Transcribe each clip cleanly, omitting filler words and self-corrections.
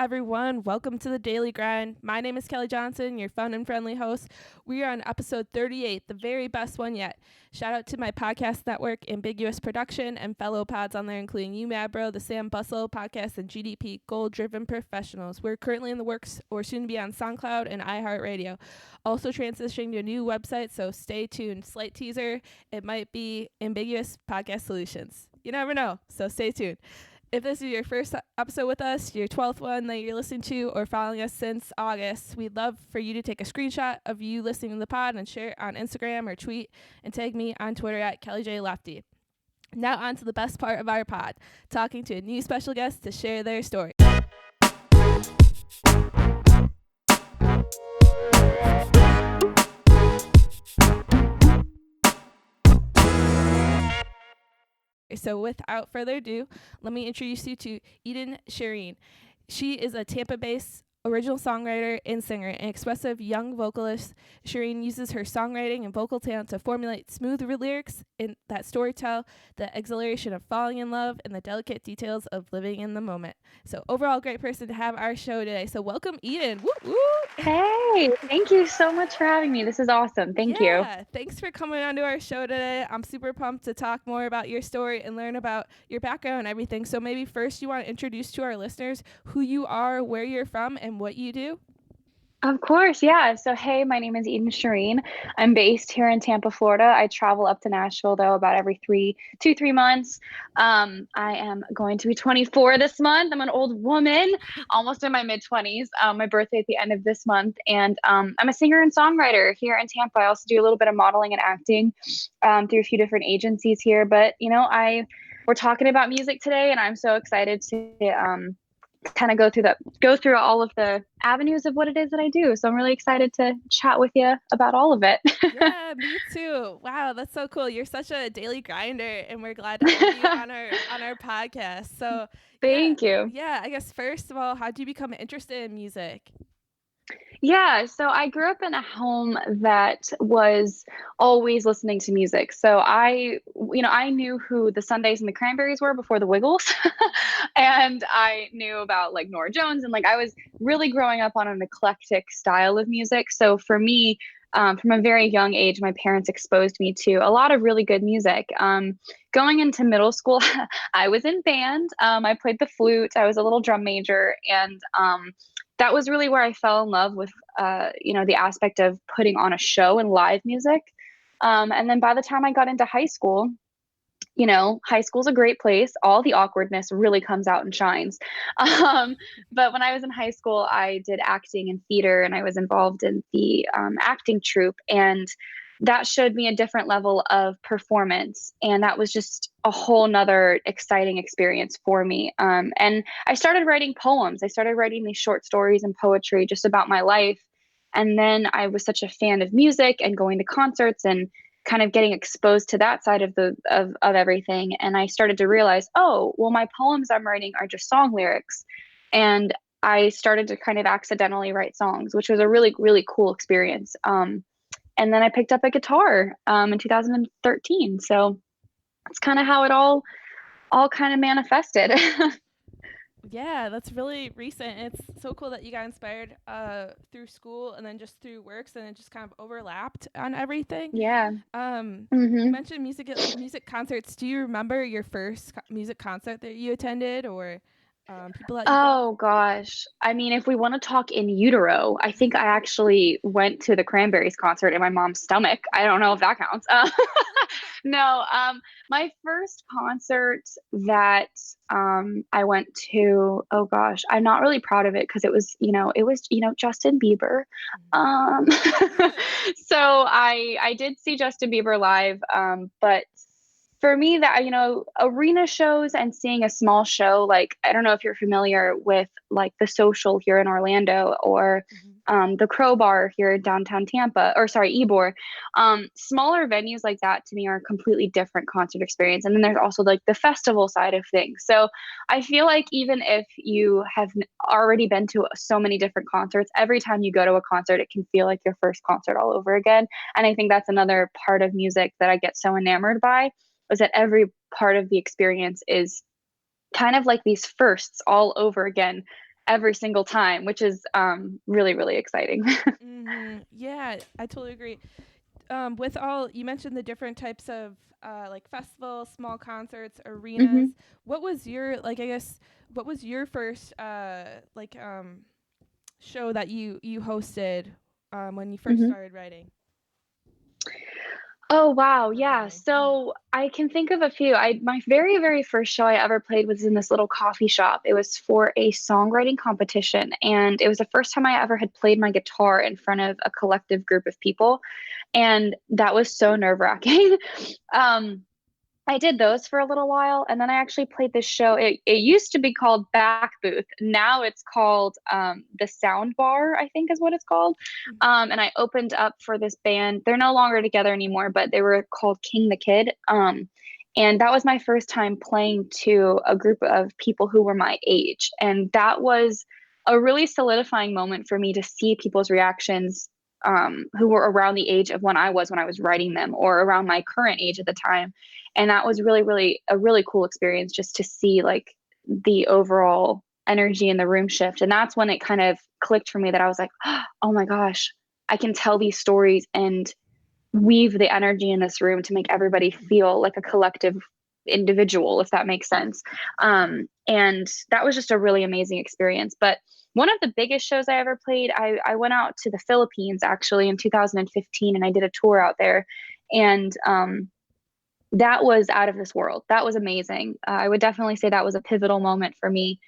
everyone? Welcome to the Daily Grind. My name is Kelly Johnson, your fun and friendly host. We are on episode 38, the very best one yet. Shout out to my podcast network, Ambiguous Production, and fellow pods on there, including You Mad Bro, the Sam Bustle podcast, and GDP, Goal Driven Professionals. We're currently in the works or soon to be on SoundCloud and iHeartRadio. Also transitioning to a new website, so stay tuned. Slight teaser, it might be Ambiguous Podcast Solutions. You never know, so stay tuned. If this is your first episode with us, your 12th one that you're listening to or following us since August, we'd love for you to take a screenshot of you listening to the pod and share it on Instagram or tweet and tag me on Twitter at KellyJLefty. Now on to the best part of our pod, talking to a new special guest to share their story. So without further ado, let me introduce you to Shireen. She is a Tampa-based original songwriter and singer, an expressive young vocalist. Shireen uses her songwriting and vocal talent to formulate smooth lyrics in that storytell the exhilaration of falling in love and the delicate details of living in the moment. So overall, great person to have our show today. So welcome, Eden. Woo woo. Hey, thank you so much for having me. This is awesome. Thank you. Yeah, thanks for coming onto our show today. I'm super pumped to talk more about your story and learn about your background and everything. So maybe first you want to introduce to our listeners who you are, where you're from, and what you do? Of course, yeah. So, hey, my name is Eden Shireen. I'm based here in Tampa, Florida. I travel up to Nashville, though, about every 3 months. I am going to be 24 this month. I'm an old woman, almost in my mid-20s. My birthday at the end of this month. And I'm a singer and songwriter here in Tampa. I also do a little bit of modeling and acting through a few different agencies here. But, we're talking about music today, and I'm so excited to kind of go through all of the avenues of what it is that I do. So I'm really excited to chat with you about all of it. Yeah, me too. Wow, that's so cool. You're such a daily grinder, and we're glad to have you on our podcast. So Thank you. yeah. I guess first of all, how did you become interested in music? Yeah, so I grew up in a home that was always listening to music. So I knew who the Sundays and the Cranberries were before the Wiggles. And I knew about like Nora Jones, and like I was really growing up on an eclectic style of music. So for me, from a very young age, my parents exposed me to a lot of really good music. Going into middle school, I was in band. I played the flute. I was a little drum major, and that was really where I fell in love with, the aspect of putting on a show and live music. And then by the time I got into high school, high school's a great place. All the awkwardness really comes out and shines. But when I was in high school, I did acting and theater, and I was involved in the acting troupe. And that showed me a different level of performance. And that was just a whole nother exciting experience for me. And I started writing poems. I started writing these short stories and poetry just about my life. And then I was such a fan of music and going to concerts and kind of getting exposed to that side of everything. And I started to realize, oh, well, my poems I'm writing are just song lyrics. And I started to kind of accidentally write songs, which was a really, really cool experience. And then I picked up a guitar in 2013. So that's kind of how it all kind of manifested. Yeah, that's really recent. It's so cool that you got inspired through school and then just through works, and it just kind of overlapped on everything. Yeah. You mentioned music concerts. Do you remember your first music concert that you attended, or people that you Oh gosh. I mean, if we want to talk in utero, I think I actually went to the Cranberries concert in my mom's stomach. I don't know if that counts. No, my first concert that I went to, oh gosh, I'm not really proud of it because it was Justin Bieber. Um, so I did see Justin Bieber live, but for me that arena shows and seeing a small show, like I don't know if you're familiar with like the Social here in Orlando, or the Crowbar here in downtown Tampa, or sorry, Ybor. Smaller venues like that to me are a completely different concert experience. And then there's also like the festival side of things. So I feel like even if you have already been to so many different concerts, every time you go to a concert, it can feel like your first concert all over again. And I think that's another part of music that I get so enamored by, is that every part of the experience is kind of like these firsts all over again. every single time, which is really, really exciting. Yeah, I totally agree. With all you mentioned the different types of like festivals, small concerts, arenas. hmm What was your like? I guess what was your first show that you hosted when you first hmm started writing Oh or wow, yeah. performing? Mm-hmm. So I can think of a few. I My very, very first show I ever played was in this little coffee shop. It was for a songwriting competition, and it was the first time I ever had played my guitar in front of a collective group of people, and that was so nerve-wracking. um I did those for a little while, and then I actually played this show. It used to be called Back Booth. Now it's called the Sound Bar, I think is what it's called. And I opened up for this band. They're no longer together anymore, but they were called King the Kid. And that was my first time playing to a group of people who were my age, and that was a really solidifying moment for me to see people's reactions, who were around the age of when I was writing them, or around my current age at the time. And that was really, really a really cool experience, just to see like the overall energy in the room shift. And that's when it kind of clicked for me that I was like, oh my gosh, I can tell these stories and weave the energy in this room to make everybody feel like a collective individual, if that makes sense. And that was just a really amazing experience. But one of the biggest shows I ever played, I went out to the Philippines actually in 2015, and I did a tour out there. And that was out of this world. That was amazing. I would definitely say that was a pivotal moment for me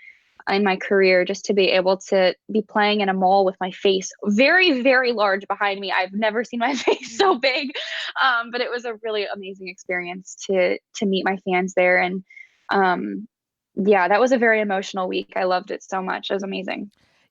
in my career, just to be able to be playing in a mall with my face very, very large behind me. I've never seen my face so big, but it was a really amazing experience to meet my fans there. And um, yeah, that was a very emotional week. I loved it so much. It was amazing.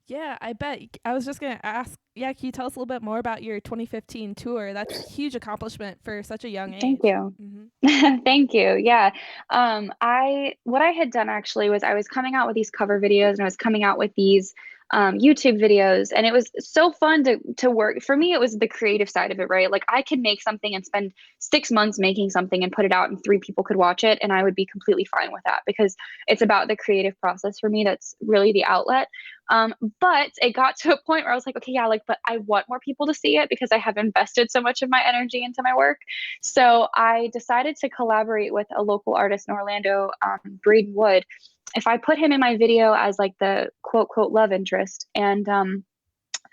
Yeah, I bet. I was just gonna ask. Yeah, can you tell us a little bit more about your 2015 tour? That's a huge accomplishment for such a young Thank age. you. Mm-hmm. Thank you. Yeah. I what I had done actually was I was coming out with these cover videos, and I was coming out with these YouTube videos, and it was so fun to work. For me, it was the creative side of it, right? Like I could make something and spend 6 months making something and put it out, and three people could watch it, and I would be completely fine with that, because it's about the creative process for me. That's really the outlet. But it got to a point where I was like, okay, yeah, like, but I want more people to see it because I have invested so much of my energy into my work. So I decided to collaborate with a local artist in Orlando, Braden Wood. If I put him in my video as like the quote quote love interest, and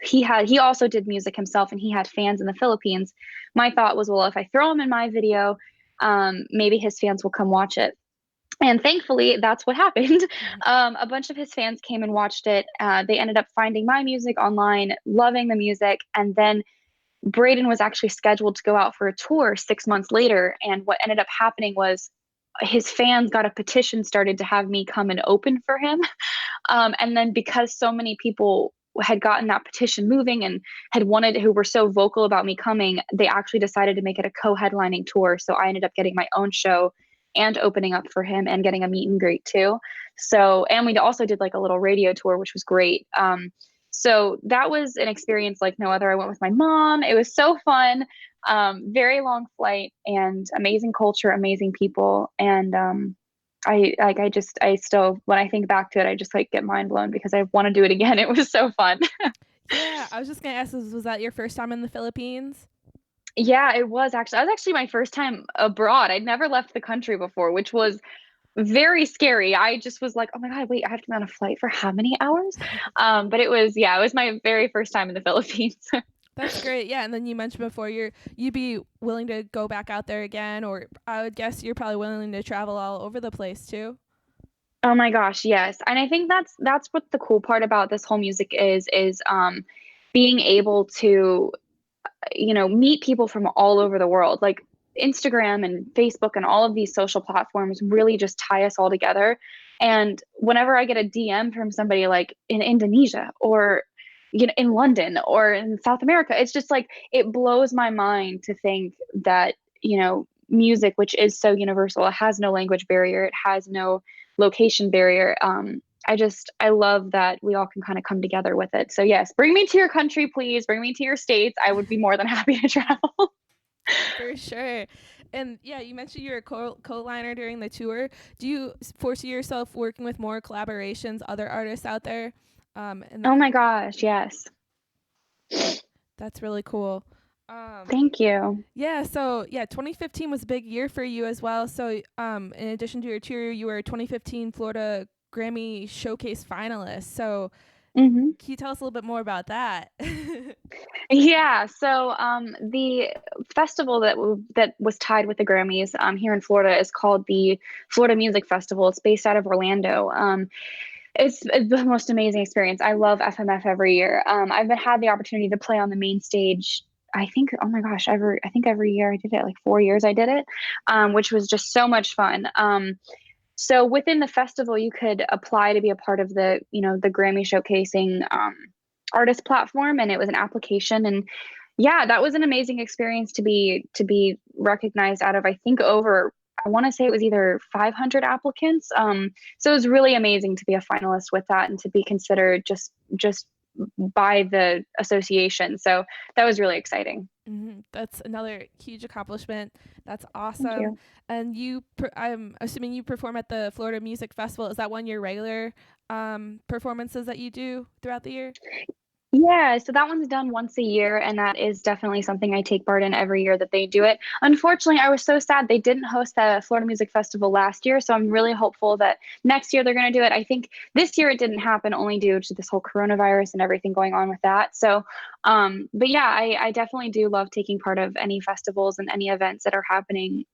he also did music himself, and he had fans in the Philippines. My thought was, well, if I throw him in my video, maybe his fans will come watch it. And thankfully, that's what happened. A bunch of his fans came and watched it. They ended up finding my music online, loving the music, and then Braden was actually scheduled to go out for a tour 6 months later. And what ended up happening was his fans got a petition started to have me come and open for him. And then because so many people had gotten that petition moving and who were so vocal about me coming, they actually decided to make it a co-headlining tour. So I ended up getting my own show and opening up for him and getting a meet and greet too. So, and we also did like a little radio tour, which was great. So that was an experience like no other. I went with my mom. It was so fun. Very long flight, and amazing culture, amazing people. And I still, when I think back to it, I just like get mind blown because I want to do it again. It was so fun. Yeah, I was just gonna ask, was that your first time in the Philippines? Yeah, it was actually. That was actually my first time abroad. I'd never left the country before, which was very scary. I just was like, oh my God, wait, I have to be on a flight for how many hours? But it was, yeah, it was my very first time in the Philippines. That's great. Yeah, and then you mentioned before you'd be willing to go back out there again, or I would guess you're probably willing to travel all over the place too. Oh my gosh, yes. And I think that's what the cool part about this whole music is being able to, meet people from all over the world. Like Instagram and Facebook and all of these social platforms really just tie us all together. And whenever I get a DM from somebody like in Indonesia, or in London or in South America, it's just like it blows my mind to think that, music, which is so universal, it has no language barrier, it has no location barrier. I love that we all can kind of come together with it. So yes, bring me to your country, please. Bring me to your states. I would be more than happy to travel. For sure. And yeah, you mentioned you're a co-liner during the tour. Do you foresee yourself working with more collaborations, other artists out there? And Oh my gosh, yes. that's really cool. Um, Thank you. yeah, so yeah, 2015 was a big year for you as well. So, in addition to your tour, you were a 2015 Florida Grammy Showcase finalist. So, Hmm. can you tell us a little bit more about that? Yeah, so the festival that was tied with the Grammys here in Florida is called the Florida Music Festival. It's based out of Orlando. It's the most amazing experience. I love FMF every year. I've had the opportunity to play on the main stage. I think, oh my gosh, I think every year I did it, like 4 years I did it, which was just so much fun. So within the festival, you could apply to be a part of the Grammy showcasing artist platform, and it was an application. And yeah, that was an amazing experience to be recognized out of, I think, over, I want to say it was either 500 applicants. So it was really amazing to be a finalist with that and to be considered just by the association. So that was really exciting. That's another huge accomplishment. That's Thank awesome. you. And I'm assuming you perform at the Florida Music Festival. Is that one of your regular performances that you do throughout the year? Yeah, so that one's done once a year, and that is definitely something I take part in every year that they do it. Unfortunately, I was so sad they didn't host the Florida Music Festival last year, so I'm really hopeful that next year they're going to do it. I think this year it didn't happen only due to this whole coronavirus and everything going on with that. So, but yeah, I definitely do love taking part of any festivals and any events that are happening,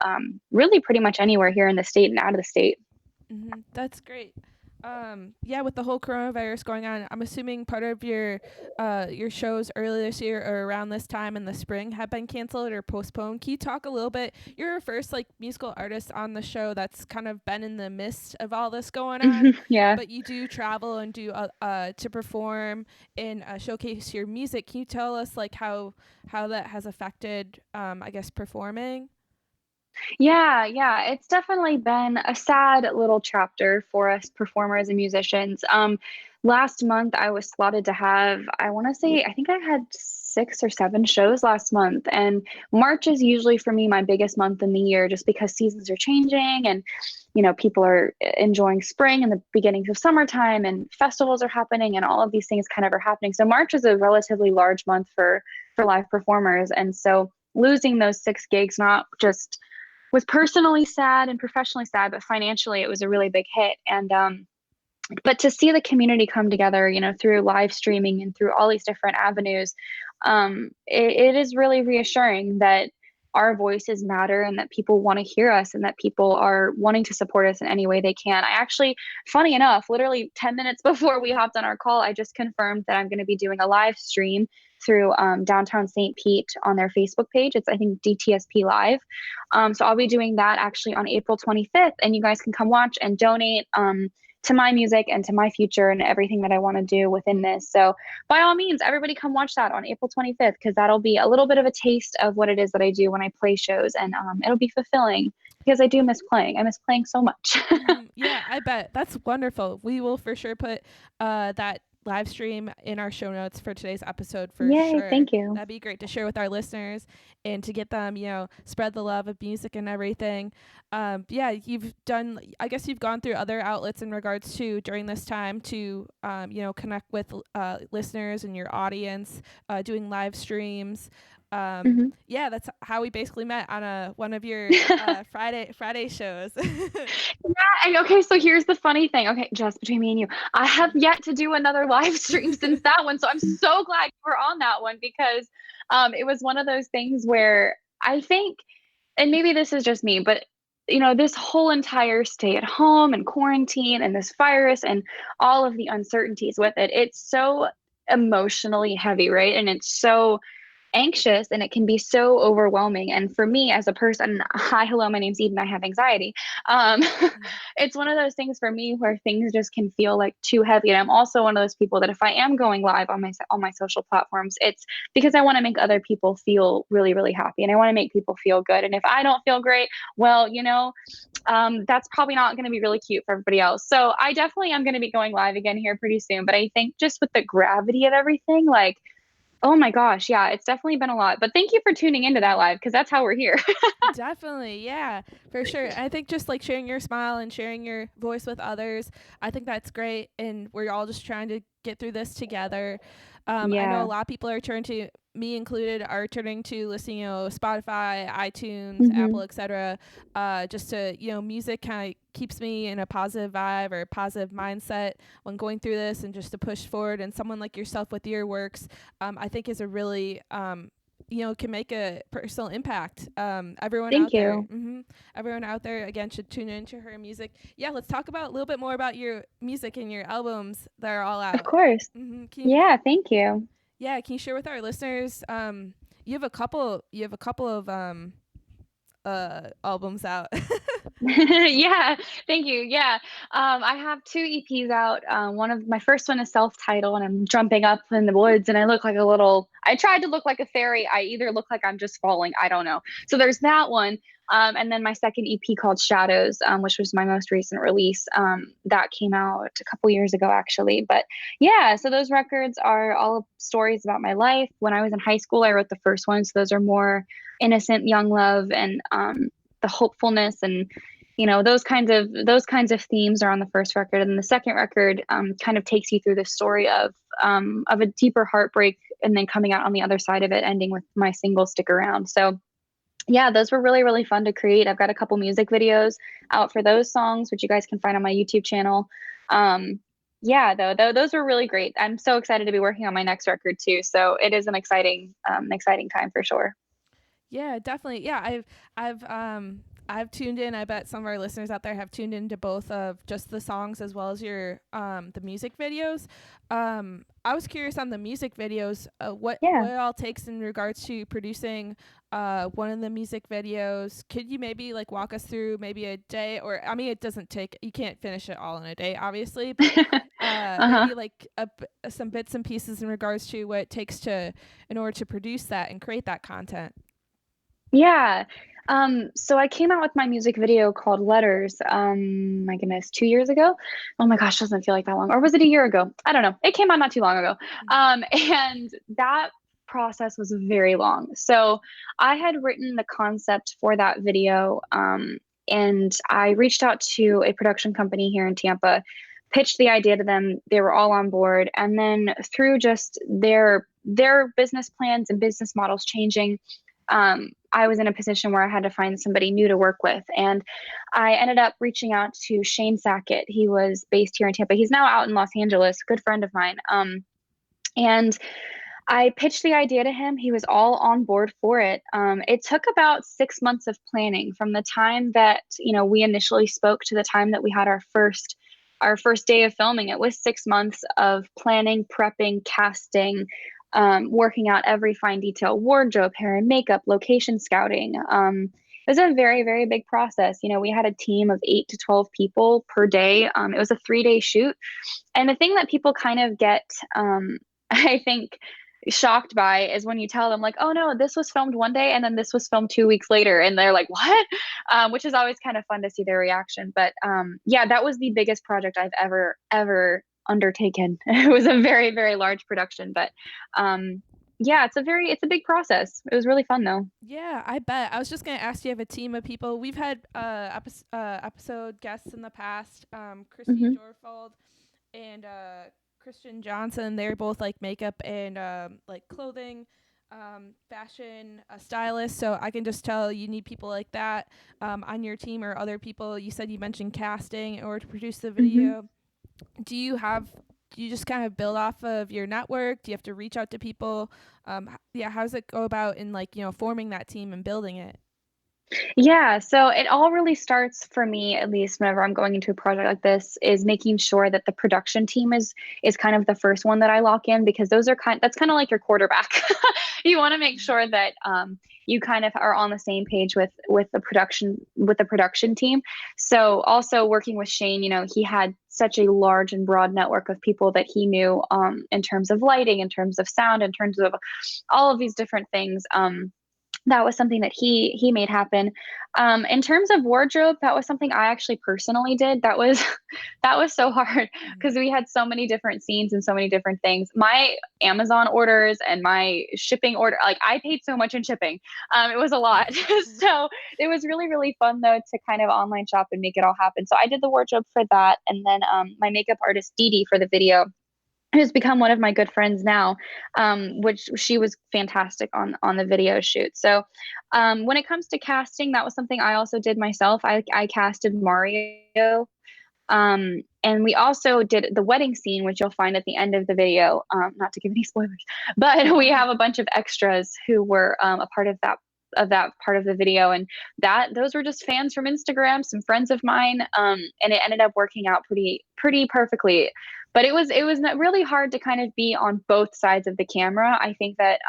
really pretty much anywhere here in the state and out of the state. That's great. Yeah, with the whole coronavirus going on, I'm assuming part of your shows early this year or around this time in the spring have been canceled or postponed. Can you talk a little bit? You're our first like musical artist on the show that's kind of been in the midst of all this going on, Yeah. but you do travel and do to perform and showcase your music. Can you tell us like how that has affected I guess performing? Yeah, yeah, it's definitely been a sad little chapter for us performers and musicians. Last month I was slotted to have, I want to say, I think I had 6 or 7 shows last month, and March is usually for me my biggest month in the year, just because seasons are changing and people are enjoying spring and the beginnings of summertime, and festivals are happening, and all of these things kind of are happening. So March is a relatively large month for live performers, and so losing those 6 gigs not just was personally sad and professionally sad, but financially it was a really big hit. And but to see the community come together, through live streaming and through all these different avenues, it is really reassuring that our voices matter and that people want to hear us and that people are wanting to support us in any way they can. I actually, funny enough, literally 10 minutes before we hopped on our call, I just confirmed that I'm going to be doing a live stream through downtown St. Pete on their Facebook page. It's, I think, DTSP Live. So I'll be doing that actually on April 25th, and you guys can come watch and donate. To my music and to my future and everything that I want to do within this. So, by all means, everybody come watch that on April 25th, because that'll be a little bit of a taste of what it is that I do when I play shows. And it'll be fulfilling because I do miss playing. I miss playing so much. Yeah, I bet. That's wonderful. We will for sure put that live stream in our show notes for today's episode for Yay, sure. thank you. That'd be great to share with our listeners and to get them, spread the love of music and everything. Yeah, I guess you've gone through other outlets in regards to during this time to, connect with listeners and your audience, doing live streams. Hmm. Yeah, that's how we basically met on one of your Friday shows. Yeah, and okay, so here's the funny thing. Okay, just between me and you, I have yet to do another live stream since that one. So I'm so glad you were on that one, because it was one of those things where I think, and maybe this is just me, but this whole entire stay at home and quarantine and this virus and all of the uncertainties with it, it's so emotionally heavy, right? And it's so anxious and it can be so overwhelming. And for me as a person, hi, hello, my name's Eden, I have anxiety. um, it's one of those things for me where things just can feel like too heavy. And I'm also one of those people that if I am going live on my social platforms, it's because I want to make other people feel really, really happy, and I want to make people feel good. And if I don't feel great, well, that's probably not going to be really cute for everybody else. So I definitely am going to be going live again here pretty soon. But I think just with the gravity of everything, like, Oh my gosh, yeah, it's definitely been a lot. But thank you for tuning into that live because that's how we're here. Definitely, yeah, for sure. I think just like sharing your smile and sharing your voice with others, I think that's great. And we're all just trying to get through this together. I know a Yeah. lot of people are turning to, me included, are turning to listening, Spotify, iTunes, Hmm. Apple, etc. Just to, music kind of keeps me in a positive vibe or positive mindset when going through this, and just to push forward. And someone like yourself with your works, I think is a really can make a personal impact. Everyone Thank out there, you. everyone out there, again, should tune into her music. Yeah, let's talk about a little bit more about your music and your albums that are all Of out. course. Can you, Yeah, thank you. yeah, can you share with our listeners? You have a couple. You have a couple of albums out. Yeah, thank you. Yeah. I have two EPs out. One of my first one is self-titled, and I'm jumping up in the woods and I look like a little, I tried to look like a fairy. I either look like I'm just falling. I don't know. So there's that one. And then my second EP called Shadows, which was my most recent release. That came out a couple years ago, actually. But yeah, so those records are all stories about my life. When I was in high school, I wrote the first one. So those are more innocent young love and the hopefulness and those kinds of themes are on the first record, and the second record kind of takes you through the story of a deeper heartbreak and then coming out on the other side of it, ending with my single "Stick Around." So yeah, those were really really fun to create. I've got a couple music videos out for those songs, which you guys can find on my YouTube channel. Yeah, though those were really great. I'm so excited to be working on my next record too. So it is an exciting time for sure. Yeah, definitely. Yeah, I've tuned in. I bet some of our listeners out there have tuned into both of just the songs as well as your the music videos. I was curious on the music videos, Yeah. what it all takes in regards to producing one of the music videos. Could you maybe like walk us through maybe a day, or I mean, it doesn't take, you can't finish it all in a day, obviously, but Uh-huh. maybe like some bits and pieces in regards to what it takes to in order to produce that and create that content. Yeah. So I came out with my music video called Letters, my goodness, 2 years ago. Oh my gosh, doesn't feel like that long. Or was it a year ago? I don't know. It came out not too long ago. And that process was very long. So I had written the concept for that video, and I reached out to a production company here in Tampa, pitched the idea to them. They were all on board. And then through just their business plans and business models changing, I was in a position where I had to find somebody new to work with. And I ended up reaching out to Shane Sackett. He was based here in Tampa. He's now out in Los Angeles, good friend of mine. And I pitched the idea to him. He was all on board for it. It took about 6 months of planning from the time that we initially spoke to the time that we had our first day of filming. It was 6 months of planning, prepping, casting, working out every fine detail, wardrobe, hair and makeup, location scouting. It was a very, very big process. We had a team of 8 to 12 people per day. It was a 3-day shoot. And the thing that people kind of get, I think, shocked by is when you tell them, like, oh no, this was filmed one day and then this was filmed 2 weeks later. And they're like, what? Which is always kind of fun to see their reaction. But yeah, that was the biggest project I've ever undertaken. It was a very, very large production. But yeah, it's a big process. It was really fun though. Yeah, I bet. I was just gonna ask, you have a team of people. We've had episode guests in the past, Christy Hmm. Jorfold and Christian Johnson. They're both like makeup and like clothing, fashion stylists. So I can just tell you need people like that on your team, or other people. You said you mentioned casting in order to produce the Hmm. video. Do you have, do you just kind of build off of your network? Do you have to reach out to people? Yeah, how does it go about in like, forming that team and building it? Yeah, so it all really starts for me, at least whenever I'm going into a project like this, is making sure that the production team is kind of the first one that I lock in, because that's kind of like your quarterback. You want to make Mhm. sure that you kind of are on the same page with the production team. So also working with Shane, he had such a large and broad network of people that he knew, in terms of lighting, in terms of sound, in terms of all of these different things. that was something that he made happen. In terms of wardrobe, that was something I actually personally did. That was that was so hard Mhm. because we had so many different scenes and so many different things. My Amazon orders and my shipping order, like I paid so much in shipping. It was a lot. So it was really, really fun though to kind of online shop and make it all happen. So I did the wardrobe for that. And then my makeup artist Dee Dee for the video, who's become one of my good friends now, which she was fantastic on the video shoot. So when it comes to casting, that was something I also did myself. I casted Mario, and we also did the wedding scene, which you'll find at the end of the video. Not to give any spoilers, but we have a bunch of extras who were a part of that part of the video, and that those were just fans from Instagram, some friends of mine, and it ended up working out pretty perfectly. But it was really hard to kind of be on both sides of the camera. I think that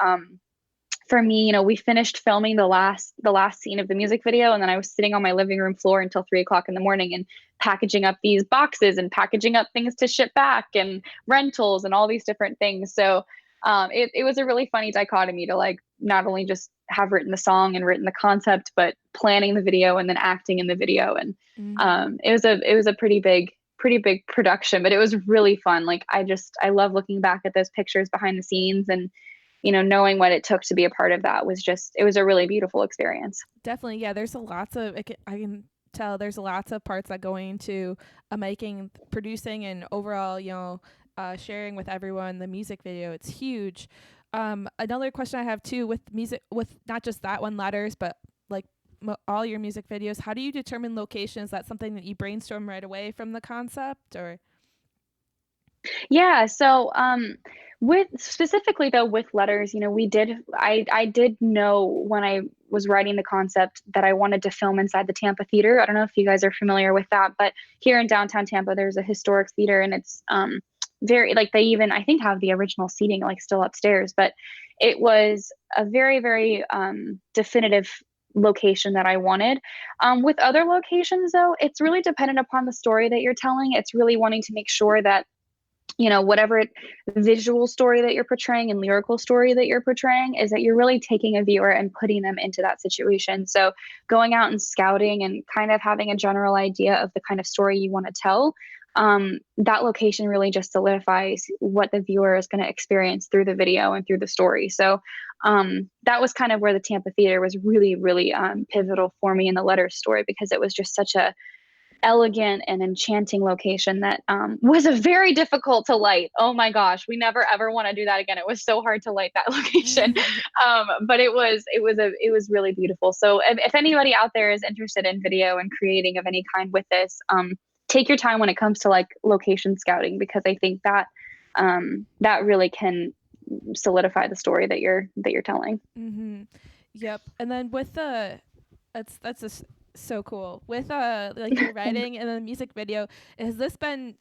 for me, we finished filming the last scene of the music video, and then I was sitting on my living room floor until 3 o'clock in the morning and packaging up these boxes and packaging up things to ship back and rentals and all these different things. So it was a really funny dichotomy to like not only just have written the song and written the concept, but planning the video and then acting in the video. And Mhm. it was a pretty big production, but it was really fun. Like I love looking back at those pictures behind the scenes, and knowing what it took to be a part of that was just, it was a really beautiful experience. Definitely, yeah. There's a lots of I can tell there's lots of parts that go into making, producing, and overall, sharing with everyone the music video. It's huge. Another question I have too with music, with not just that one letters, but like all your music videos. How do you determine locations? Is that something that you brainstorm right away from the concept, or? Yeah, so with specifically though with letters, I did know when I was writing the concept that I wanted to film inside the Tampa Theater. I don't know if you guys are familiar with that, but here in downtown Tampa there's a historic theater, and it's very, like, they even I think have the original seating like still upstairs, but it was a very, very definitive location that I wanted. With other locations though, it's really dependent upon the story that you're telling. It's really wanting to make sure that whatever visual story that you're portraying and lyrical story that you're portraying, is that you're really taking a viewer and putting them into that situation. So going out and scouting and kind of having a general idea of the kind of story you want to tell, that location really just solidifies what the viewer is going to experience through the video and through the story. So that was kind of where the Tampa Theater was really, really pivotal for me in the Letters story, because it was just such a elegant and enchanting location that was a very difficult to light. Oh my gosh, we never ever want to do that again. It was so hard to light that location, but it was really beautiful. So if anybody out there is interested in video and creating of any kind with this, take your time when it comes to like location scouting, because I think that that really can solidify the story that you're telling. Mm-hmm. Yep. And then with the, that's just so cool. With like your Thanks. writing and the music video, is this been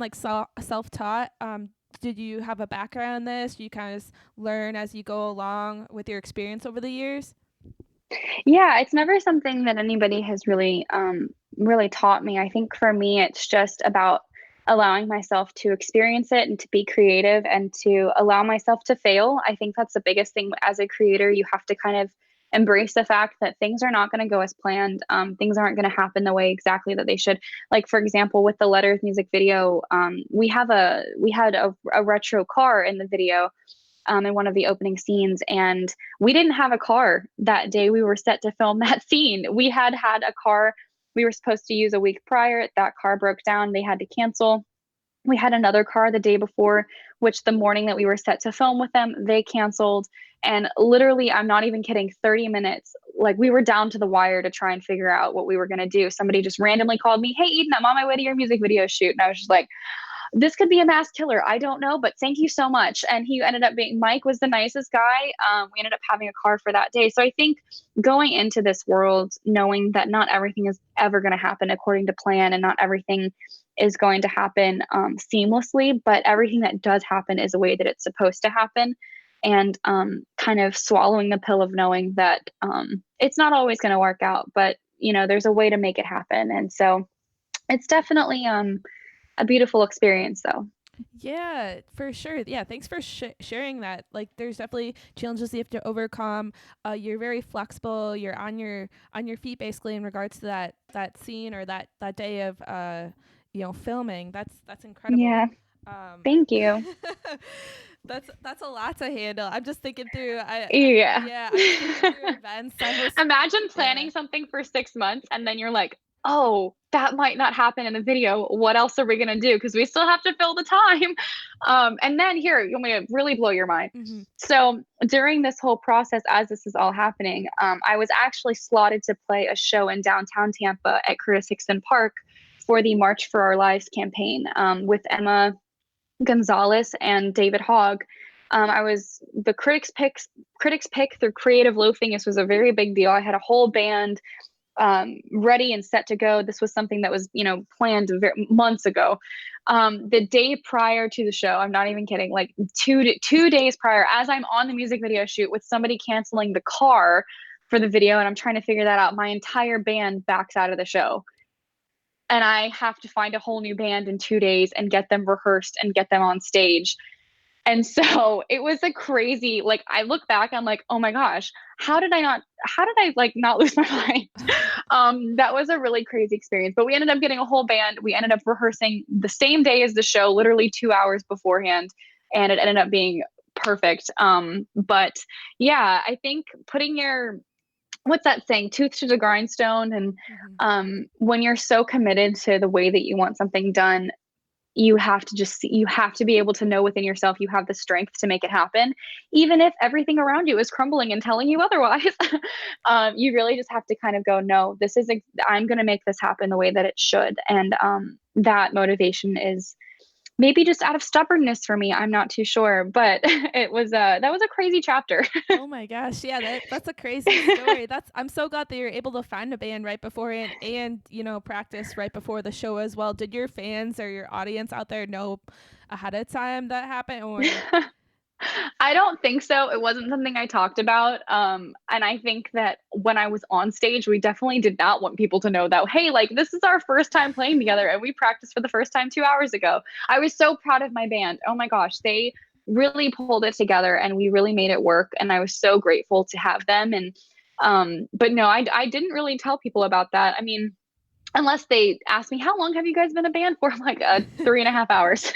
like self taught? Did you have a background in this? Do you kind of learn as you go along with your experience over the years? Yeah, it's never something that anybody has really taught me. I think for me, it's just about allowing myself to experience it and to be creative and to allow myself to fail. I think that's the biggest thing as a creator. You have to kind of embrace the fact that things are not going to go as planned. Things aren't going to happen the way exactly that they should. Like for example, with the Letters music video, we had a retro car in the video, in one of the opening scenes. And we didn't have a car that day we were set to film that scene. We had a car we were supposed to use a week prior. That car broke down. They had to cancel. We had another car the day before, which the morning that we were set to film with them, they canceled. And literally, I'm not even kidding, 30 minutes, like we were down to the wire to try and figure out what we were going to do. Somebody just randomly called me, "Hey, Eden, I'm on my way to your music video shoot." And I was just like, this could be a mass killer. I don't know, but thank you so much. And he ended up being, Mike was the nicest guy. We ended up having a car for that day. So I think going into this world, knowing that not everything is ever going to happen according to plan, and not everything is going to happen seamlessly, but everything that does happen is a way that it's supposed to happen. And kind of swallowing the pill of knowing that it's not always going to work out, but there's a way to make it happen. And so it's definitely a beautiful experience, though. Yeah, for sure. Yeah, thanks for sharing that. Like, there's definitely challenges you have to overcome. You're very flexible. You're on your feet basically in regards to that scene or that day of filming. That's incredible. Yeah, Um, thank you. that's a lot to handle. I'm just thinking through. Yeah. Yeah, I'm just thinking through events. I host. Imagine Yeah. planning something for 6 months and then you're like, "Oh, that might not happen in the video. What else are we gonna do? Because we still have to fill the time." And then here, you want me to really blow your mind. Hmm. So, during this whole process, as this is all happening, I was actually slotted to play a show in downtown Tampa at Curtis Hickson Park for the March for Our Lives campaign, with Emma Gonzalez and David Hogg. I was the critics pick through creative loafing. This was a very big deal. I had a whole band ready and set to go. This was something that was, planned months ago. The day prior to the show, I'm not even kidding, like 2 days prior, as I'm on the music video shoot with somebody canceling the car for the video, and I'm trying to figure that out, my entire band backs out of the show, and I have to find a whole new band in 2 days and get them rehearsed and get them on stage. And so it was a crazy, like, I look back, I'm like, oh my gosh, how did I like not lose my mind? That was a really crazy experience. But we ended up getting a whole band. We ended up rehearsing the same day as the show, literally 2 hours beforehand, and it ended up being perfect. But yeah, I think putting your what's that saying, tooth to the grindstone, and Hmm. when you're so committed to the way that you want something done, you have to be able to know within yourself you have the strength to make it happen, even if everything around you is crumbling and telling you otherwise. You really just have to kind of go, no, I'm going to make this happen the way that it should. And that motivation is maybe just out of stubbornness for me. I'm not too sure, but that was a crazy chapter. Oh my gosh, yeah, that's a crazy story. That's I'm so glad that you're able to find a band right beforehand and practice right before the show as well. Did your fans or your audience out there know ahead of time that happened or? I don't think so. It wasn't something I talked about. And I think that when I was on stage, we definitely did not want people to know that, hey, like, this is our first time playing together and we practiced for the first time 2 hours ago. I was so proud of my band. Oh my gosh, they really pulled it together and we really made it work. And I was so grateful to have them. And, but no, I didn't really tell people about that. I mean, unless they asked me, how long have you guys been a band for? I'm like, 3.5 hours.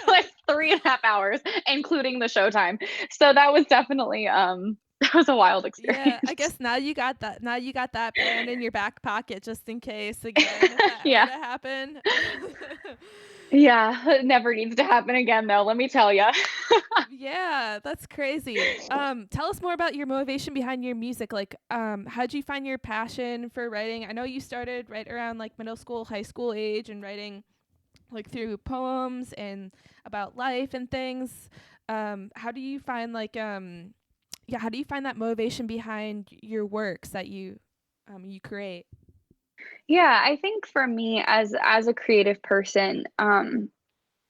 Like 3.5 hours, including the showtime. So that was definitely that was a wild Yeah, I experience. guess now you got that. Now you got that band in your back pocket just in case again if that were Yeah. to happen. Yeah. It never needs to happen again though, let me tell you. Yeah, that's crazy. Tell us more about your motivation behind your music. Like, how'd you find your passion for writing? I know you started right around like middle school, high school age, and writing like through poems and about life and things. How do you find yeah, how do you find that motivation behind your works that you create? Yeah, I think for me as a creative person, uh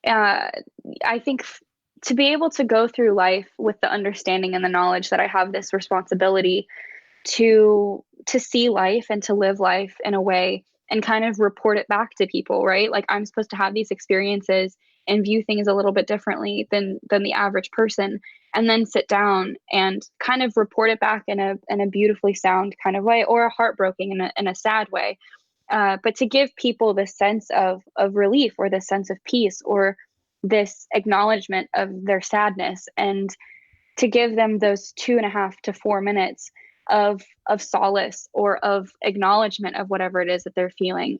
I think to be able to go through life with the understanding and the knowledge that I have this responsibility to see life and to live life in a way and kind of report it back to people, right? Like, I'm supposed to have these experiences and view things a little bit differently than the average person, and then sit down and kind of report it back in a beautifully sound kind of way, or a heartbroken in a sad way. But to give people this sense of relief, or this sense of peace, or this acknowledgement of their sadness, and to give them those 2.5 to 4 minutes of solace, or of acknowledgement of whatever it is that they're feeling.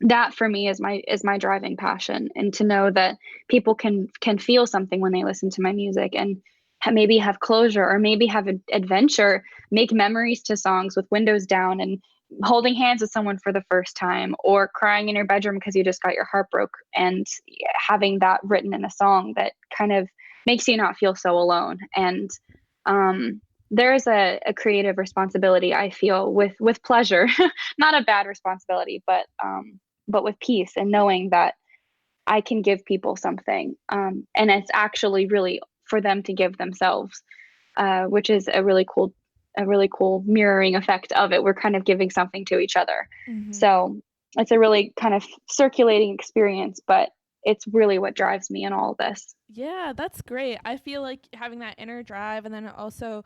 That for me is my driving passion, and to know that people can feel something when they listen to my music, and maybe have closure, or maybe have an adventure, make memories to songs with windows down, and holding hands with someone for the first time, or crying in your bedroom because you just got your heart broke, and having that written in a song that kind of makes you not feel so alone. And there's a creative responsibility I feel with pleasure, not a bad responsibility, but with peace, and knowing that I can give people something, and it's actually really for them to give themselves, which is a really cool mirroring effect of it. We're kind of giving something to each other, Mm-hmm. so it's a really kind of circulating experience. But it's really what drives me in all of this. Yeah, that's great. I feel like having that inner drive, and then also,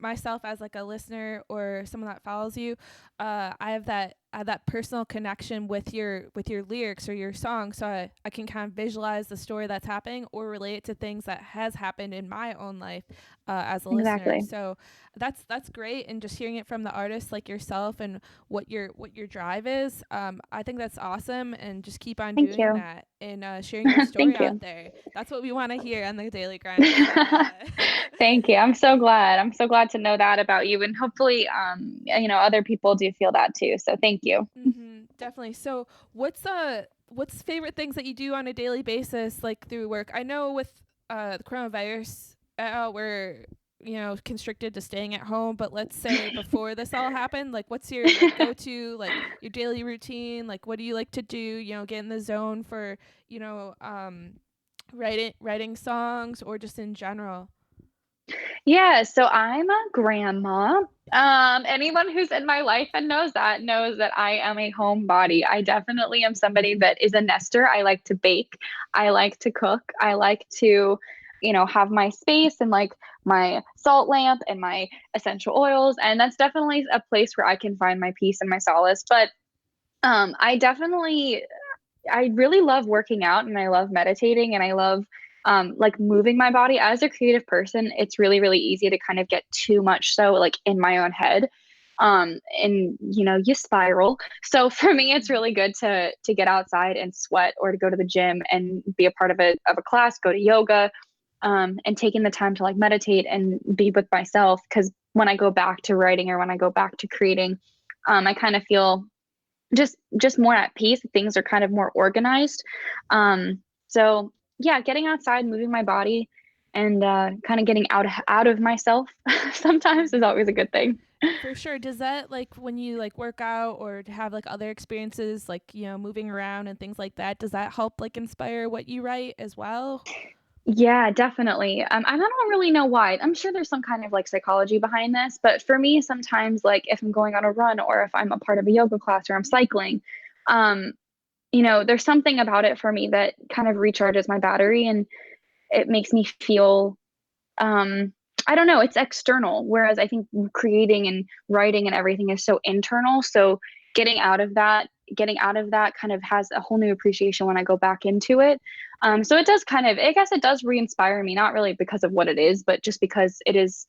myself as like a listener or someone that follows you, I have that personal connection with your lyrics or your song, so I can kind of visualize the story that's happening or relate it to things that has happened in my own life as a listener. Exactly. So that's great, and just hearing it from the artists like yourself and what your drive is, I think that's awesome, and just keep on Thank doing you. that and sharing your story Thank out you. there. That's what we want to hear on the daily grind. So Thank you. I'm so glad. I'm so glad to know that about you, and hopefully, other people do feel that too. So thank you. definitely. So what's favorite things that you do on a daily basis, like through work? I know with the coronavirus, we're constricted to staying at home. But let's say before this all happened, like what's your like go to like your daily routine? Like what do you like to do? Get in the zone for you know um, writing songs or just in general. Yeah, so I'm a grandma. Anyone who's in my life and knows that I am a homebody. I definitely am somebody that is a nester. I like to bake. I like to cook. I like to, have my space and like my salt lamp and my essential oils. And that's definitely a place where I can find my peace and my solace. But I really love working out and I love meditating and I love like moving my body. As a creative person, it's really, really easy to kind of get too much so like in my own head. And you spiral. So for me, it's really good to get outside and sweat or to go to the gym and be a part of a class, go to yoga, and taking the time to like meditate and be with myself. Because when I go back to writing or when I go back to creating, I kind of feel just more at peace. Things are kind of more organized. So yeah, getting outside, moving my body, and kind of getting out of myself sometimes is Mm-hmm. always a good thing. For sure. Does that like when you like work out or to have like other experiences like, moving around and things like that, does that help like inspire what you write as well? Yeah, definitely. I don't really know why. I'm sure there's some kind of like psychology behind this, but for me, sometimes like if I'm going on a run or if I'm a part of a yoga class or I'm cycling, um, there's something about it for me that kind of recharges my battery and it makes me feel um I don't know, it's external, whereas I think creating and writing and everything is so internal. So getting out of that kind of has a whole new appreciation when I go back into it. So it does kind of, I guess it does re-inspire me, not really because of what it is, but just because it is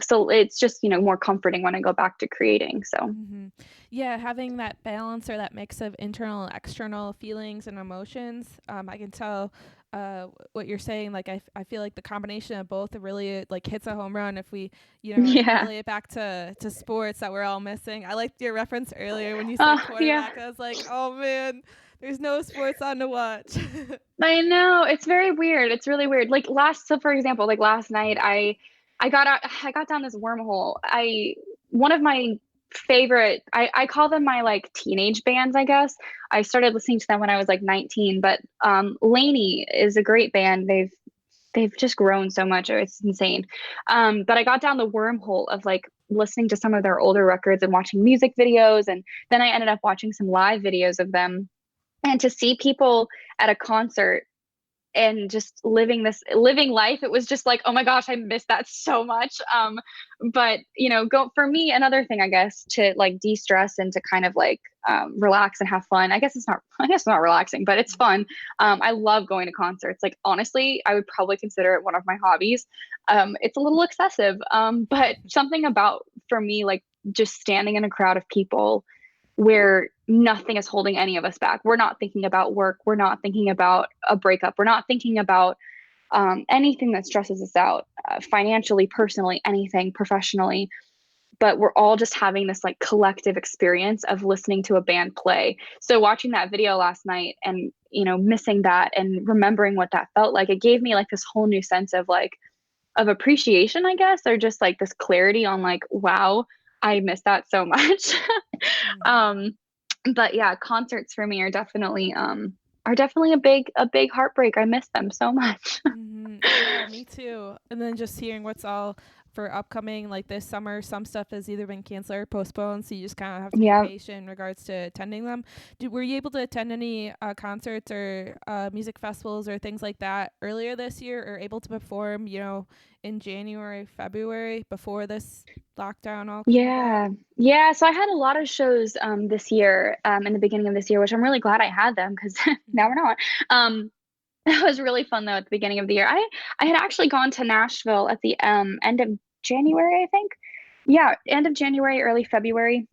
so it's just, more comforting when I go back to creating. So Mm-hmm. Yeah, having that balance or that mix of internal and external feelings and emotions. I can tell what you're saying. Like, I feel like the combination of both really like hits a home run if we, yeah. relate it back to sports that we're all missing. I liked your reference earlier when you said Yeah. quarterback. I was like, oh man, there's no sports on to watch. I know, it's very weird. It's really weird. Like so for example, like last night I got down this wormhole. One of my favorite I call them my like teenage bands, I guess. I started listening to them when I was like 19, but Laney is a great band. They've just grown so much. It's insane. But I got down the wormhole of like listening to some of their older records and watching music videos, and then I ended up watching some live videos of them, and to see people at a concert and just living life, it was just like, oh my gosh, I miss that so much. But go for me, another thing I guess to like de-stress and to kind of like relax and have fun. I guess it's not relaxing, but it's fun. I love going to concerts. Like honestly, I would probably consider it one of my hobbies. It's a little excessive, but something about, for me, like just standing in a crowd of people where nothing is holding any of us back. We're not thinking about work. We're not thinking about a breakup. We're not thinking about anything that stresses us out, financially, personally, anything, professionally. But we're all just having this like collective experience of listening to a band play. So watching that video last night and, missing that and remembering what that felt like, it gave me like this whole new sense of like, of appreciation, I guess, or just like this clarity on like, wow, I miss that so much. Mm-hmm. um, but yeah, concerts for me are definitely a big heartbreak. I miss them so much. Yeah, me too. And then just hearing what's all for upcoming like this summer. Some stuff has either been canceled or postponed, so you just kind of have to be Yeah. patient in regards to attending them. Were you able to attend any concerts or music festivals or things like that earlier this year, or able to perform, in January, February before this lockdown all came about? Yeah. Yeah. So I had a lot of shows this year, in the beginning of this year, which I'm really glad I had them because now we're Hmm. not. That was really fun though at the beginning of the year. I had actually gone to Nashville at the end of January, I think. Yeah, end of January, early February.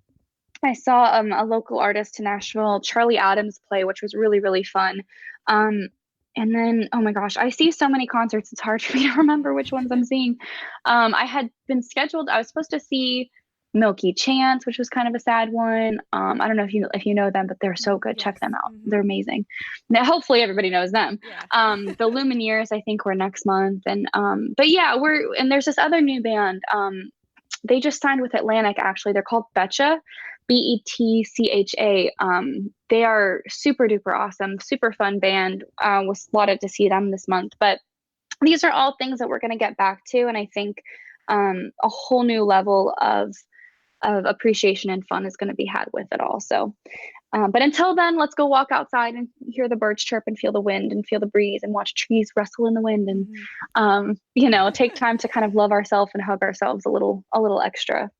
I saw a local artist in Nashville, Charlie Adams, play, which was really, really fun. Um, and then, oh my gosh, I see so many concerts. It's hard for me to remember which ones I'm seeing. I had been scheduled. I was supposed to see Milky Chance, which was kind of a sad one. I don't know if you know them, but they're so good. Check Yes. them out. Hmm. They're amazing. Now, hopefully, everybody knows them. Yeah. The Lumineers, I think, were next month, and but yeah, there's this other new band. They just signed with Atlantic, actually. They're called Betcha, Betcha. They are super duper awesome, super fun band. Was slotted to see them this month. But these are all things that we're going to get back to. And I think a whole new level of appreciation and fun is going to be had with it all. So but until then, let's go walk outside and hear the birds chirp and feel the wind and feel the breeze and watch trees rustle in the wind and, Hmm. take time to kind of love ourselves and hug ourselves a little extra.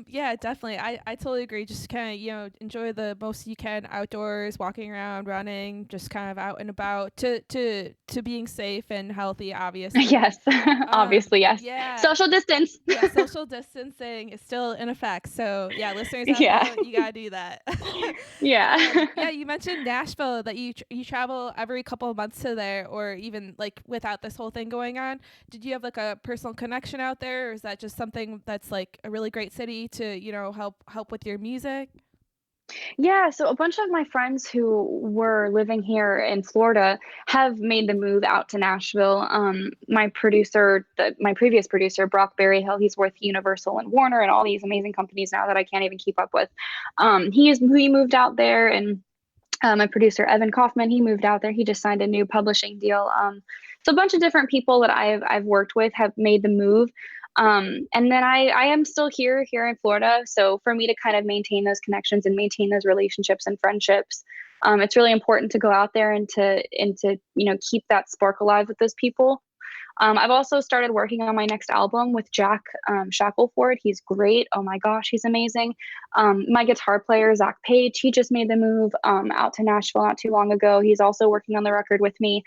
Yeah, definitely. I totally agree. Just kind of, enjoy the most you can outdoors, walking around, running, just kind of out and about to being safe and healthy, obviously. Yes, obviously, yes. Yeah. Social distance. Yeah, social distancing is still in effect. So, yeah, listeners out Yeah. there, you got to do that. Yeah. Yeah, you mentioned Nashville that you travel every couple of months to there, or even like without this whole thing going on. Did you have like a personal connection out there, or is that just something that's like a really great city to, help with your music? Yeah, so a bunch of my friends who were living here in Florida have made the move out to Nashville. My previous producer, Brock Berryhill, he's with Universal and Warner and all these amazing companies now that I can't even keep up with. He moved out there, and my producer Evan Kaufman, he moved out there. He just signed a new publishing deal. So a bunch of different people that I've worked with have made the move. And then I am still here in Florida. So for me to kind of maintain those connections and maintain those relationships and friendships, it's really important to go out there and to keep that spark alive with those people. I've also started working on my next album with Jack Shackelford. He's great. Oh my gosh, he's amazing. My guitar player, Zach Page, he just made the move out to Nashville not too long ago. He's also working on the record with me.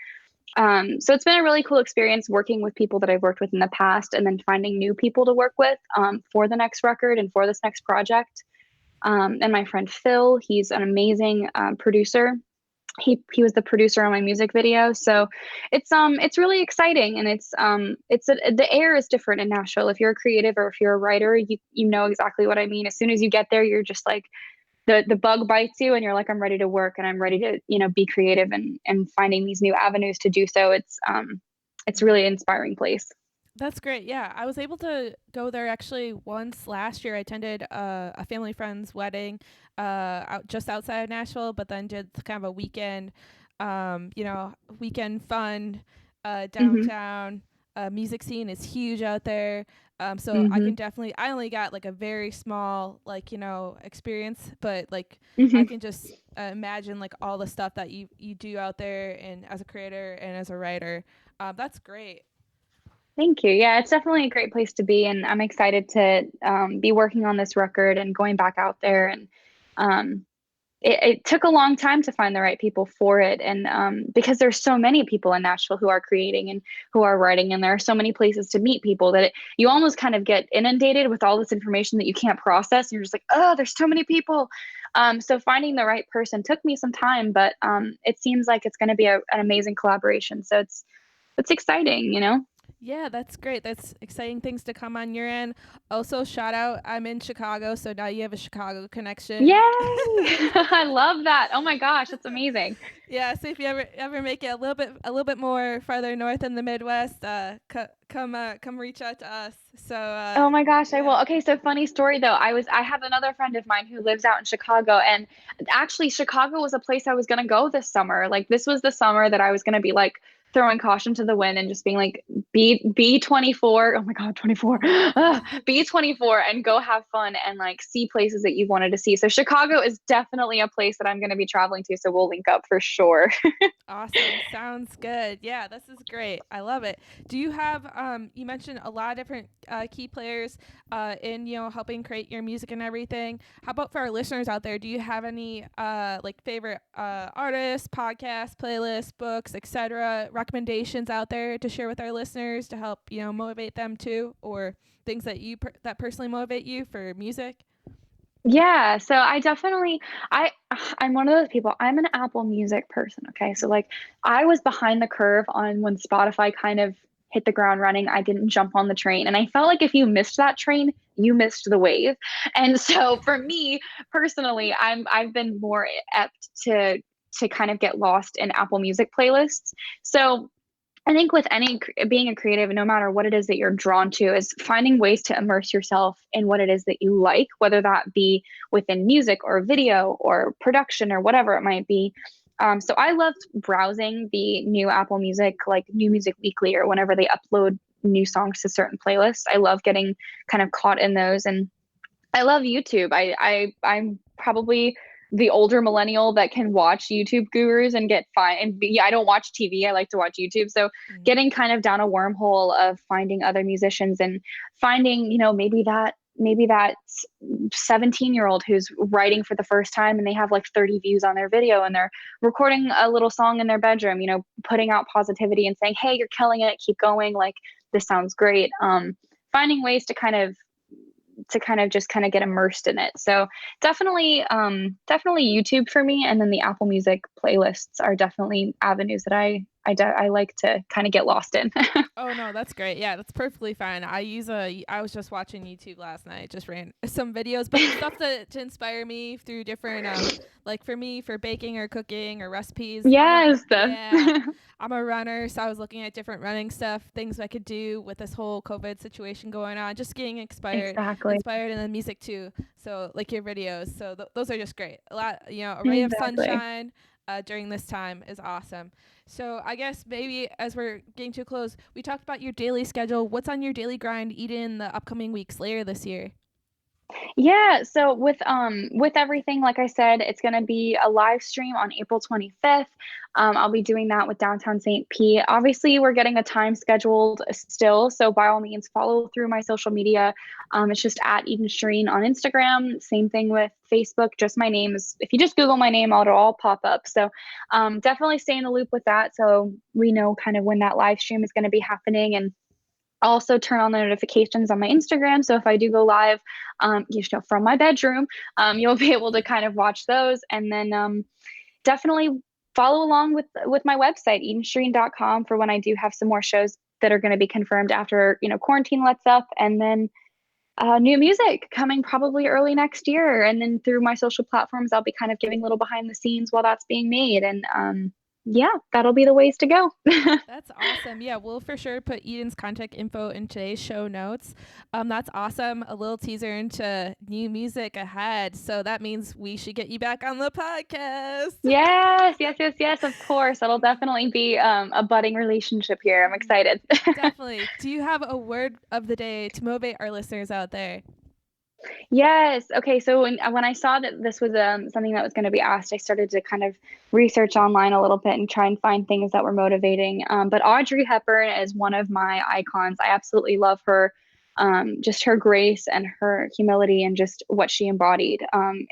So it's been a really cool experience working with people that I've worked with in the past and then finding new people to work with for the next record and for this next project. And my friend Phil, he's an amazing producer. He was the producer on my music video, so it's really exciting, and the air is different in Nashville. If you're a creative or if you're a writer, you know exactly what I mean. As soon as you get there, you're just like the bug bites you, and you're like, I'm ready to work and I'm ready to be creative and finding these new avenues to do so. It's really an inspiring place. That's great. Yeah, I was able to go there actually once last year. I attended a family friend's wedding just outside of Nashville, but then did kind of a weekend, weekend fun Hmm. downtown. Music scene is huge out there. So I Hmm. can definitely, I only got like a very small, like, experience, but like I Hmm. can just imagine like all the stuff that you do out there and as a creator and as a writer. That's great. Thank you. Yeah, it's definitely a great place to be, and I'm excited to be working on this record and going back out there. And um, it took a long time to find the right people for it, and because there's so many people in Nashville who are creating and who are writing, and there are so many places to meet people that you almost kind of get inundated with all this information that you can't process. And you're just like, oh, there's so many people. So finding the right person took me some time, but it seems like it's going to be an amazing collaboration. So it's exciting. Yeah, that's great. That's exciting things to come on your end. Also, shout out, I'm in Chicago, so now you have a Chicago Yay! connection. I love that. Oh my gosh, that's amazing. Yeah, so if you ever make it a little bit more farther north in the Midwest, come reach out to us. So Oh my gosh, I yeah. will. Okay, so funny story though. I have another friend of mine who lives out in Chicago, and actually Chicago was a place I was gonna go this summer. Like this was the summer that I was gonna be like throwing caution to the wind and just being like, be 24. Oh my God, 24. Oh my Be 24 and go have fun and like see places that you've wanted to see. So Chicago is definitely a place that I'm going to be traveling to. So we'll link up for sure. Awesome. Sounds good. Yeah, this is great. I love it. Do you have you mentioned a lot of different key players in, helping create your music and everything. How about for our listeners out there, do you have any like favorite artists, podcasts, playlists, books, etc., recommendations out there to share with our listeners to help, motivate them too, or things that that personally motivate you for music? Yeah, so I I'm one of those people. I'm an Apple Music person, okay? So like I was behind the curve on when Spotify kind of hit the ground running. I didn't jump on the train, and I felt like if you missed that train, you missed the wave. And so for me personally, I've been more apt to kind of get lost in Apple Music playlists. So I think with being a creative, no matter what it is that you're drawn to, is finding ways to immerse yourself in what it is that you like, whether that be within music or video or production or whatever it might be. So I loved browsing the new Apple Music, like New Music Weekly, or whenever they upload new songs to certain playlists. I love getting kind of caught in those, and I love YouTube. I'm probably the older millennial that can watch YouTube gurus and get fine. And yeah, I don't watch TV. I like to watch YouTube. So Mm. getting kind of down a wormhole of finding other musicians and finding, maybe that 17-year-old who's writing for the first time and they have like 30 views on their video and they're recording a little song in their bedroom, putting out positivity and saying, "Hey, you're killing it. Keep going. Like this sounds great." Finding ways to just kind of get immersed in it. So definitely YouTube for me, and then the Apple Music playlists are definitely avenues that I like to kind of get lost in. Oh no, that's great. Yeah, that's perfectly fine. I was just watching YouTube last night, just ran some videos, but stuff to inspire me through different like for me for baking or cooking or recipes. Yes. Yeah, I'm a runner, so I was looking at different running stuff, things I could do with this whole COVID situation going on, just getting Exactly. inspired in the music too. So like your videos. So those are just great. A lot, a ray of Exactly. sunshine during this time is awesome. So I guess maybe as we're getting to a close, we talked about your daily schedule. What's on your daily grind, Eden, the upcoming weeks later this year? Yeah, so with everything, like I said, it's gonna be a live stream on April 25th. I'll be doing that with Downtown St. Pete. Obviously, we're getting a time scheduled still, so by all means, follow through my social media. It's just at Eden Shireen on Instagram. Same thing with Facebook. Just my name is. If you just Google my name, it'll all pop up. So definitely stay in the loop with that, so we know kind of when that live stream is going to be happening. And I'll also turn on the notifications on my Instagram. So if I do go live, from my bedroom, you'll be able to kind of watch those. And then definitely follow along with my website, EdenShreen.com, for when I do have some more shows that are going to be confirmed after quarantine lets up. And then new music coming probably early next year. And then through my social platforms, I'll be kind of giving little behind the scenes while that's being made. And yeah, that'll be the ways to go. That's awesome. Yeah, we'll for sure put Eden's contact info in today's show notes. That's awesome. A little teaser into new music ahead. So that means we should get you back on the podcast. Yes, yes, yes, yes, of course. That'll definitely be a budding relationship here. I'm excited. Definitely. Do you have a word of the day to motivate our listeners out there? Yes. Okay. So when I saw that this was something that was going to be asked, I started to kind of research online a little bit and try and find things that were motivating. But Audrey Hepburn is one of my icons. I absolutely love her, just her grace and her humility and just what she embodied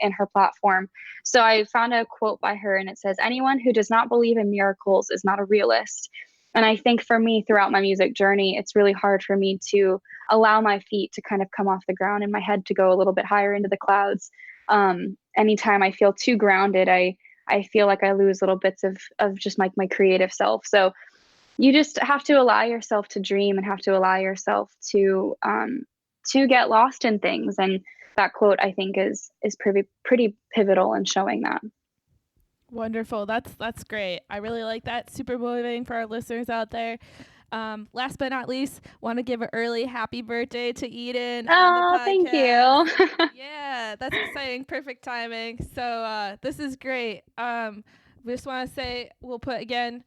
in her platform. So I found a quote by her, and it says, "Anyone who does not believe in miracles is not a realist." And I think for me, throughout my music journey, it's really hard for me to allow my feet to kind of come off the ground and my head to go a little bit higher into the clouds. Anytime I feel too grounded, I feel like I lose little bits of just my creative self. So you just have to allow yourself to dream and have to allow yourself to get lost in things. And that quote, I think, is pretty pivotal in showing that. Wonderful. That's great. I really like that. Super motivating for our listeners out there. Last but not least, want to give an early happy birthday to Eden on the Oh, thank podcast. you. Yeah, that's exciting. Perfect timing. So this is great. We just want to say we'll put again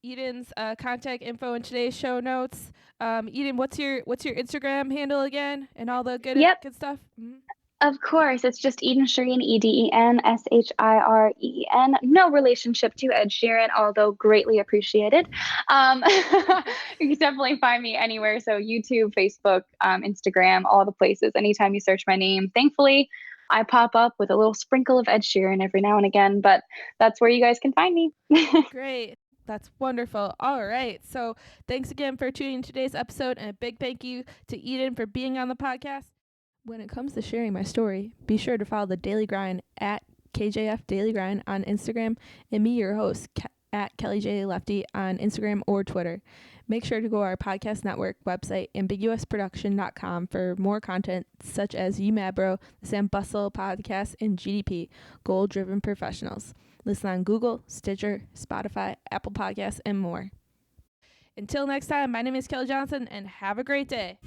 Eden's contact info in today's show notes. Eden, what's your Instagram handle again, and all the Yep. good stuff? Mm-hmm. Of course, it's just Eden Shireen, EdenShireen. No relationship to Ed Sheeran, although greatly appreciated. Um, you can definitely find me anywhere. So YouTube, Facebook, Instagram, all the places. Anytime you search my name, thankfully, I pop up with a little sprinkle of Ed Sheeran every now and again. But that's where you guys can find me. Great. That's wonderful. All right. So thanks again for tuning in today's episode, and a big thank you to Eden for being on the podcast. When it comes to sharing my story, be sure to follow the Daily Grind at KJF Daily Grind on Instagram, and me, your host, at Kelly J. Lefty on Instagram or Twitter. Make sure to go to our podcast network website, ambiguousproduction.com, for more content such as You Mad Bro, the Sam Bustle podcast, and GDP, Goal Driven Professionals. Listen on Google, Stitcher, Spotify, Apple Podcasts, and more. Until next time, my name is Kelly Johnson, and have a great day.